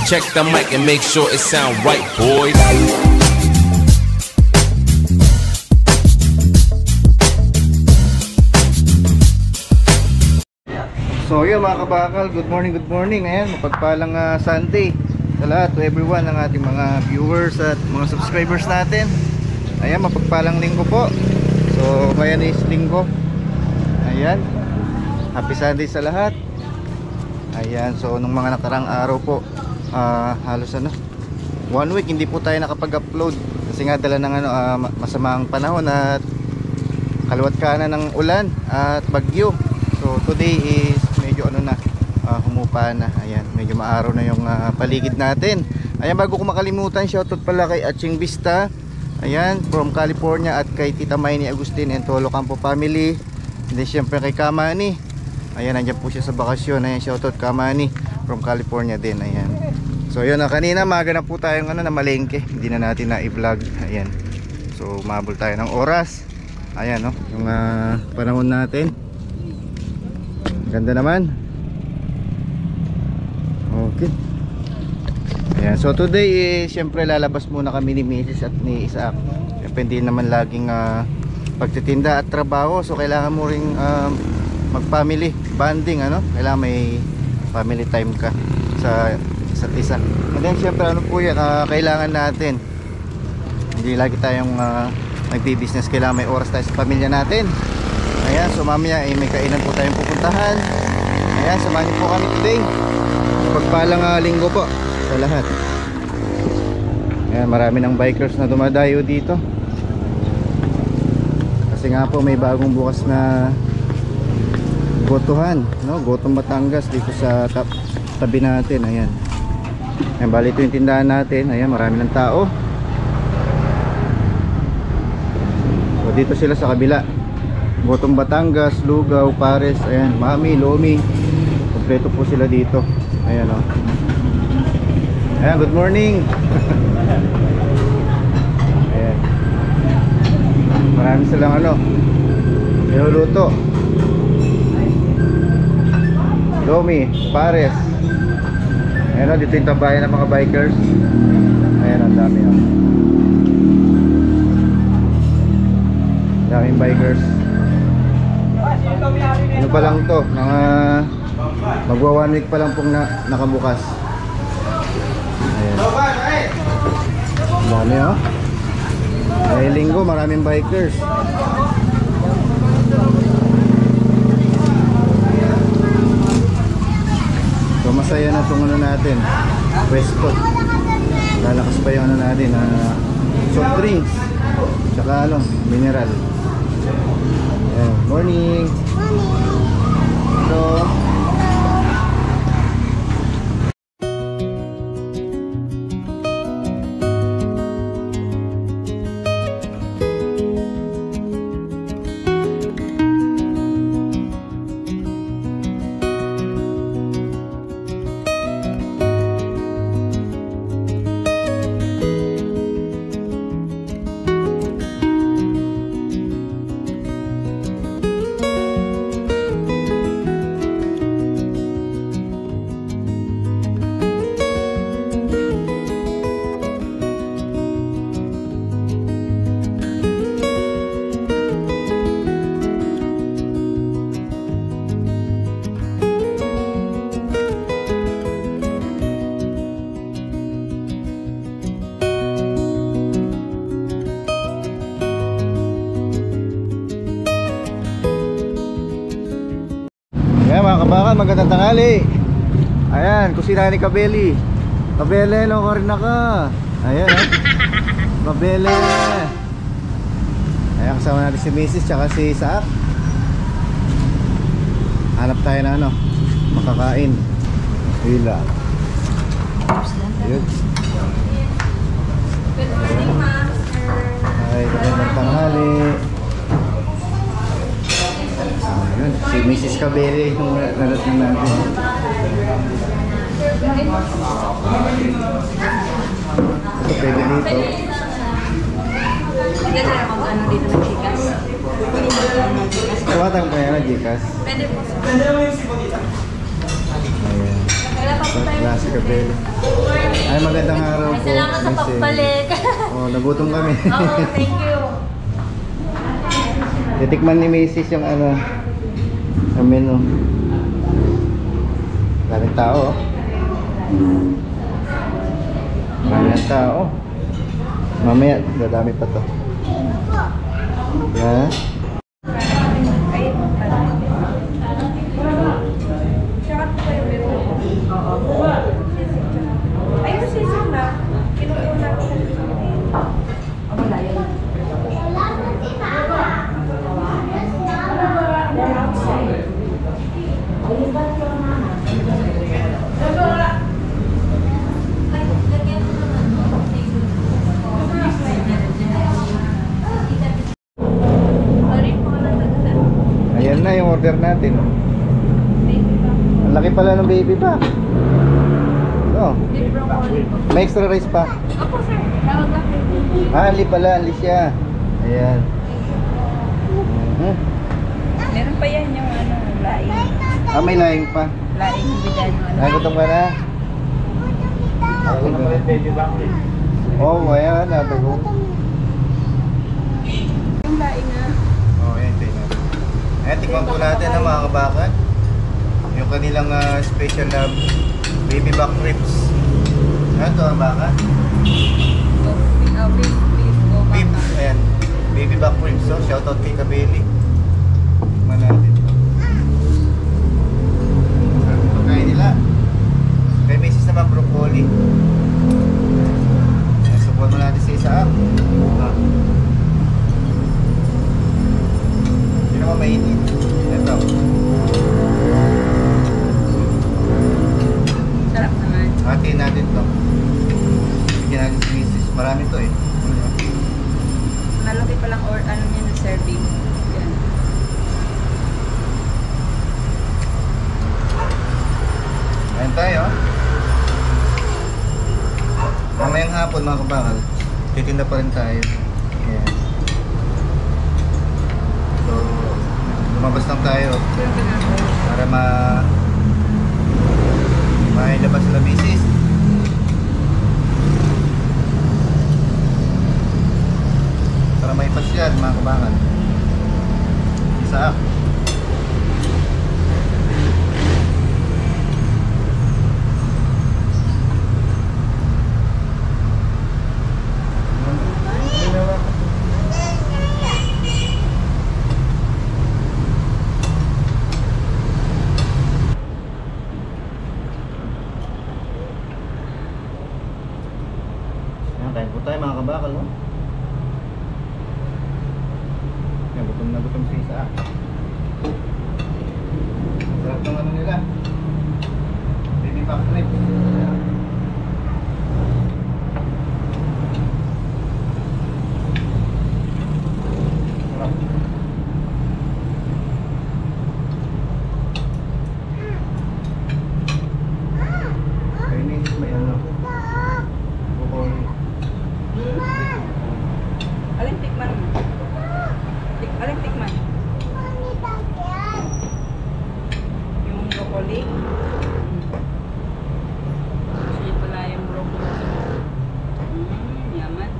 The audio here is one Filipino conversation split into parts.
Check the mic and make sure it sound right, boys. So yun mga kabakal, good morning. Ayan, mapagpalang Sunday sa lahat, to everyone, ng ating mga viewers at mga subscribers natin. Ayan, mapagpalang linggo po. So ngayon is linggo. Ayan, happy Sunday sa lahat. Ayan, so nung mga nakarang araw po, halos 1 week hindi po tayo nakapag-upload kasi nga dala ng masamang panahon at kaliwat kanan ng ulan at bagyo. So today is medyo humupa na. Ayan, medyo maaraw na yung paligid natin. Ayan, bago ko makalimutan, shoutout pala kay Aching Vista, ayan, from California, at kay Tita Maini Agustin and Tolo Campo family. And then syempre kay Kamani, ayan, nandiyan po siya sa bakasyon. Ayan, shoutout Kamani from California din. Ayan, so yun, kanina maaga na po tayong na malengke, hindi na natin na i-vlog. Ayan, so umabol tayo ng oras. Ayan, yung panahon natin, ganda naman. Okay. Ayan, so today syempre lalabas muna kami ni Mrs. at ni Isaac. Depende naman laging pagtitinda at trabaho. So kailangan mo ring mag-family bonding, kailangan may family time ka sa isa't isa. And then syempre po yan, kailangan natin, hindi lagi tayong nagbi-business, kailangan may oras tayo sa pamilya natin. Ayan, so mamaya may kainan po tayong pupuntahan. Ayan, samahan niyo po kami today. Pagpalang linggo po sa lahat. Ayan, marami ng bikers na dumadayo dito kasi nga po may bagong bukas na gotohan, Gotong Batangas dito sa tabi natin. Ayan, ayan, bali ito yung tindahan natin. Ayan, marami ng tao. So dito sila sa kabila, Gotong Batangas, Lugaw, Pares, ayan, Mami, Lomi, kompleto po sila dito. Ayan, ayan, good morning. Ayan, marami silang niluluto. Lomi, Pares. Ayan, dito yung tambayan ng mga bikers. Ayan, ang dami, daming bikers. Ano pa lang to, mga magwa 1 week pa lang pong nakabukas. Ayan, dami, ay linggo, maraming bikers. So masaya na itong natin, pwesto. Lalakas pa yung natin, soft drinks tsaka mineral. Ayan, morning. So mga kabakan, magandang tanghali. Ayan, kusina ni Kabeli. Kabeli, ko rin ka. Ayan, Kabeli. Ayan, kasama natin si Mrs. tsaka si Isaac. Hanap tayo na makakain. Hila. Ayun. Ay, magandang tanghali. Ayun, si Mrs. Kabeli yung narating natin. Ito pwede dito. Pwede na mag-ano dito ng Gcash. Kuwatang pa yan na Gcash. Pwede po. Ayan. Wala pa po tayo Si Kabel. Ay, magandang araw po. Salamat sa Miss Ellie. pagbalik. Oh, nagutom kami. Oh, thank you. Titikman ni Mrs. yung ano, ang menu. Maraming tao. Maraming tao. Mamaya, dadami pa to. Ha? Ayun, sisig na. Kinukuha ko. Wala yun. Ayan na yung order natin. Ang laki pala ng baby pa. Oh, may extra rice pa. Opo, sir. Tawag ako. Ali pala, ali siya. Ayan. Meron pa yan yung ano, laing. May laing pa. Laing bidan mo. Nagutom ka na? Oh, ayan. Natago. Yung laing nga. Oh, ayan. Ayan, tikman po natin ang mga kabakan. Yung kanilang special na baby back ribs. Ano ito ang baka? Beef, ayan. Baby back ribs. So, shoutout kay Kabeli. Tikman natin ito. Ito kaya nila. Kay Mrs. naman broccoli. Ayan, support mo natin sa Isaac. Hindi naman mainit. Ito. Sarap naman. Hatiin natin ito. Bigyan natin si Mrs. Marami to eh. Malaki palang or ano niya na serving. Yan. Ayan tayo. Mamayang hapon mga kabakal, titinda pa rin tayo. Ayan. So, lumabas lang tayo para mailabas sila misis. Para maipasyal mga kabakal. Isa. Kain po tayo mga kabakal, no? Yan, gutom na gutom si Isa. Sarap ng ano nila. Baby back rib. Sarap. Kaya misis may ano. Bukol. Alin tikman mo? Alin tikman? Yung broccoli. Kasi pala yung broccoli. Yaman.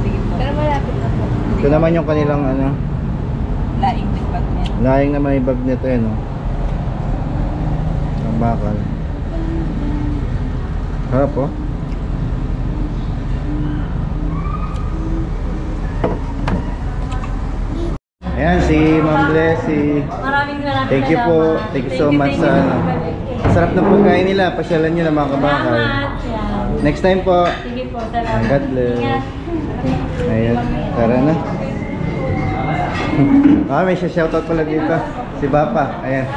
Sige po. Pero malapit na po. Ito naman yung kanilang ano, Laing tikbag niya. laing na may bag nito eh, no? Ang bakal. Harap oh. Ayan si Ma'am Blessy. Maraming Thank you po. Thank you so much sa ano, Sarap ng pagkain nila. Pasyalan nyo na mga kabakal. Salamat. Yan. Next time po. Sige po, salamat. God bless. Ingat. Ayan, tara na. May shoutout pala dito. Si Bapa, ayan.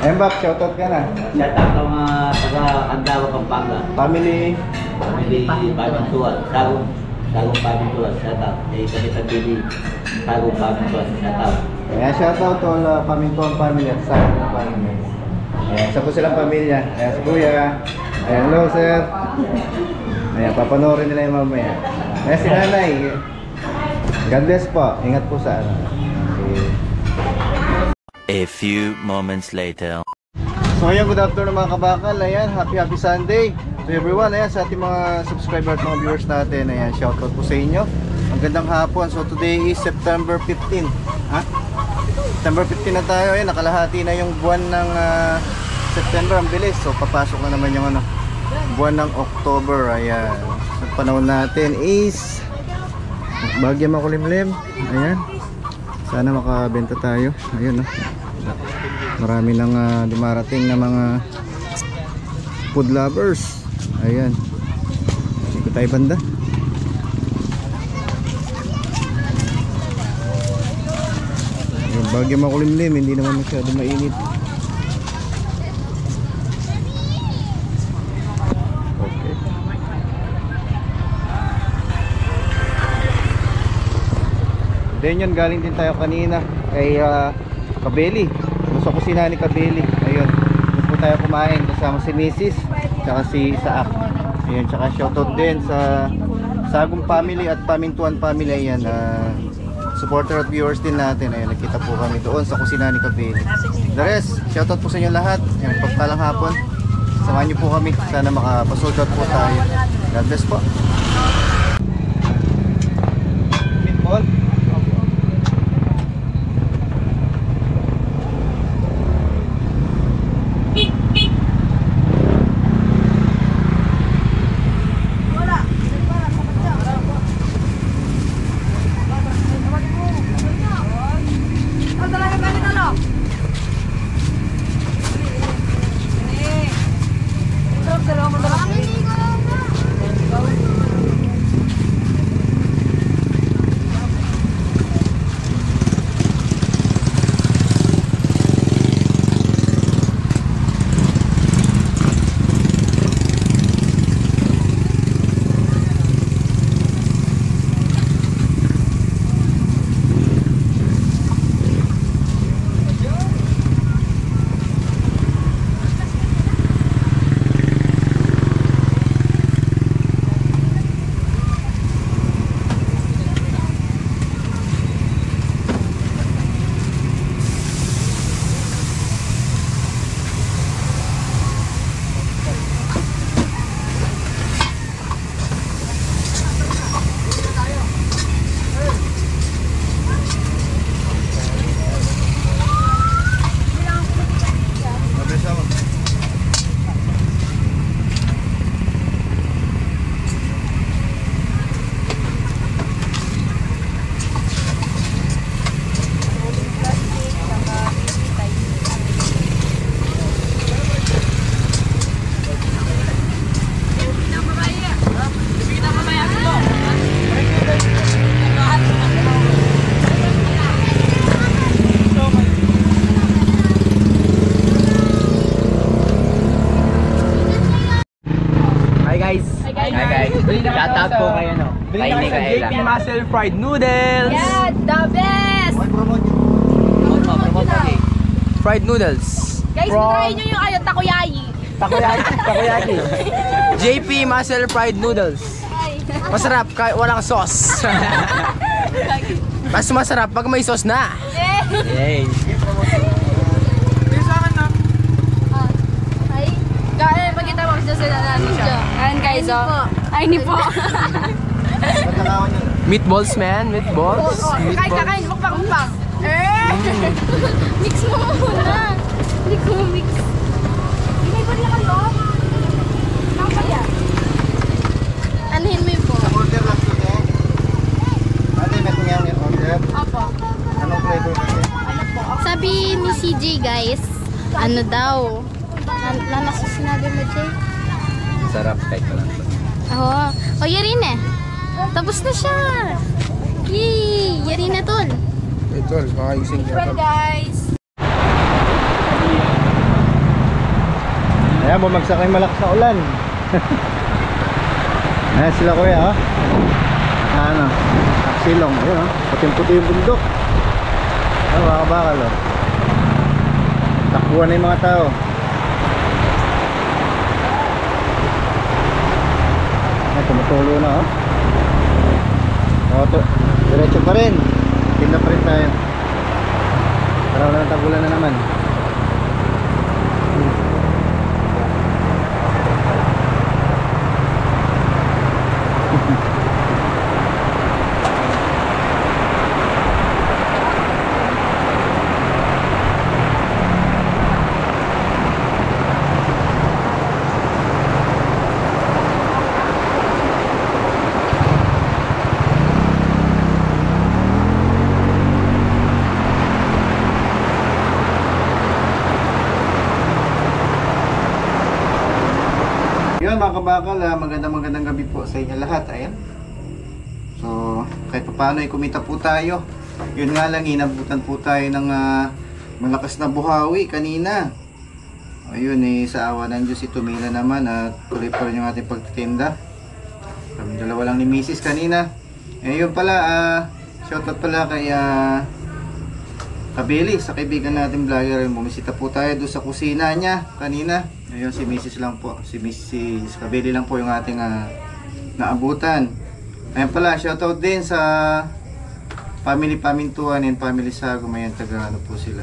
Ayan Bap, shoutout ka na. Shout out sa mga taga Candaba, Pampanga. Family. Family Pamintuan. Tagong Pamintuan. Shout out. May kanilang bili. Tagong Pamintuan. Shout out. Ayan, shoutout to all Pamintuan family at sa family. Ayan, sa po silang pamilya. Ayan, si Kuya. Ayan, hello sir. Ayan, papanoorin nila yung mamaya. Ayan, si Nanay. God bless po. Ingat po sa ano. Okay. A few moments later. So ngayon, good afternoon mga kabakal. Ayan, happy Sunday to everyone. Ayan, sa ating mga subscriber at mga viewers natin. Ayan, shoutout po sa inyo. Ang gandang hapon. So today is September 15. Ha? September 15 na tayo. Ayan, nakalahati na yung buwan ng September. Ang bilis. So papasok na naman yung ano, buwan ng October. Ayan. Sa panahon natin is bagya makulimlim. Ayan. Sana makabenta tayo. Ayun, no. Marami nang dumarating na mga food lovers. Ayan. Ikot tayo banda. Ayun, bagya makulimlim. Hindi naman masyado mainit. Okay. Then yun, galing din tayo kanina kay Kabeli. Sa kusina ni Kabeli. Ayun. Doon po tayo kumain kasama si Mrs. Tsaka si Isaac. Ayun, tsaka shoutout din sa Sagong family at Pamintuan family. Ayan, supporter at viewers din natin. Ayun, nakita po kami doon sa kusina ni Kabeli. The rest, shoutout po sa inyo lahat. Ayun, pagpalang hapon. Samahan niyo po kami. Sana makapasold out po tayo. God bless po. Meatball. Shout out po kayo, no? Kay Micaela. JP Muscle Fried Noodles! Yeah, the best! Promote mo, Fried Noodles! Guys, try nyo yung takoyaki. Takoyaki! JP Muscle Fried Noodles! Masarap kahit walang sauce! Mas masarap pag may sauce na! Yay! Ay, kaya pagkita mo sa natin siya. Ayan guys, oh. Ay, hindi po. Meatballs, man! Meatballs! Kakain, mukbang. Mix mo muna. Hindi ko mix. Hindi ba nila kayo? Ang kaya? Anuhin mo yung po. Order lang ito eh. Ate, may tungyang yung order. Opo. Anong flavor kasi? Sabi ni CJ guys, ano daw, na nasa sinabi mo, Jay. Sarap kahit wala. Oo. O, yari na. Tapos na siya. Yay! Yari na, tol. Ito, makayusing Well, guys. Ayan, bumagsak na yung malakas na ulan. Ayan sila kuya, oh. Ano, silong, ayun, oh. Puting-puti yung bundok. Ayan, mga kabakal, oh. Takbuhan na yung mga tao. Ayan, tumutulo na, oh. Diretso pa rin. Tinda pa rin tayo. Para wala ng tagulan na naman. Yun mga kabakal, magandang gabi po sa inyo lahat. Ayan. So, kahit paano ay kumita po tayo. Yun nga lang, inabutan po tayo ng malakas na buhawi kanina. Ayun sa awa ng Diyos, tumila naman at tuloy pa rin yung ating pagtitinda. Kami dalawa lang ni Mrs. kanina. Yun pala, shoutout pala kay Kabeli, sa kaibigan natin vlogger. Bumisita po tayo doon sa kusina niya kanina. Ayun, si Mrs. lang po. Si Mrs. Kabeli lang po yung ating naabutan. Ayun pala, shoutout din sa Family Pamintuan and Family Sagum. Ayan, taga ano po sila.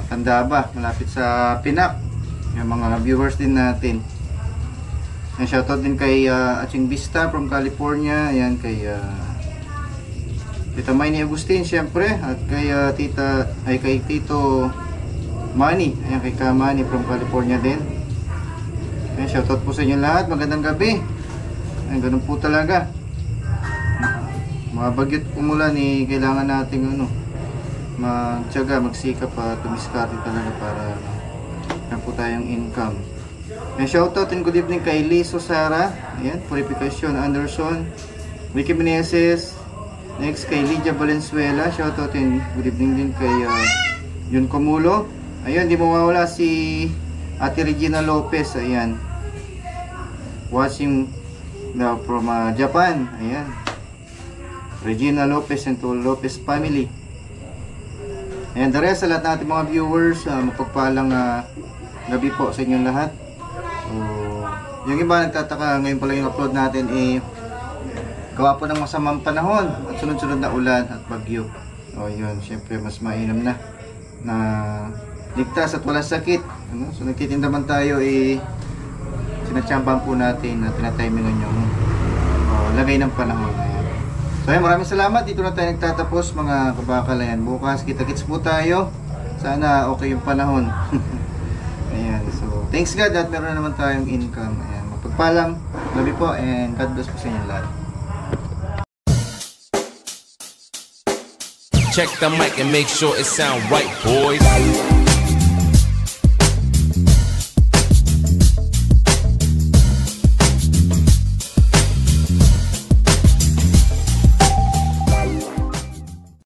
Candaba, malapit sa Pinak. Yung mga viewers din natin. Ayan, shoutout din kay Aching Vista from California. Ayan, kay Tita Mayni Agustin, syempre. At kay kay Tito Manny. Ayan, kay Kamani from California din. Ayan, shoutout po sa inyo lahat. Magandang gabi. Ayan, ganun po talaga. Mga bagyot umulan kailangan nating magtiyaga, magsikap at tumiskarte talaga para meron po tayong income. Ayan, shoutout and good evening kay Liso Sara. Ayan, Purificación Anderson, Ricky Meneses. Next kay Lydia Valenzuela. Shoutout and good evening din kay Yun Comulo. Ayun, di mawawala si Ate Regina Lopez. Ayan, watching now from Japan. Ayan, Regina Lopez and to Lopez family. Ayan, the rest sa lahat natin mga viewers, mapagpalang gabi po sa inyong lahat. So, yung iba nagtataka, ngayon pala yung upload natin gawa po ng masamang panahon at sunod-sunod na ulan at bagyo. O yun, syempre mas mainam na ligtas at walang sakit. So nagtitinda man tayo, sinatsambahan po natin na tinatimingan yung lagay ng panahon. Ayan. So ayan, maraming salamat. Dito na tayo nagtatapos mga kabakal. Ayan, bukas kita-kits po tayo. Sana okay yung panahon. Ayan, so thanks God at meron na naman tayong income. Ayan, mapagpalang gabi po and God bless po sa inyo lahat. Check the mic and make sure it sound right, boys.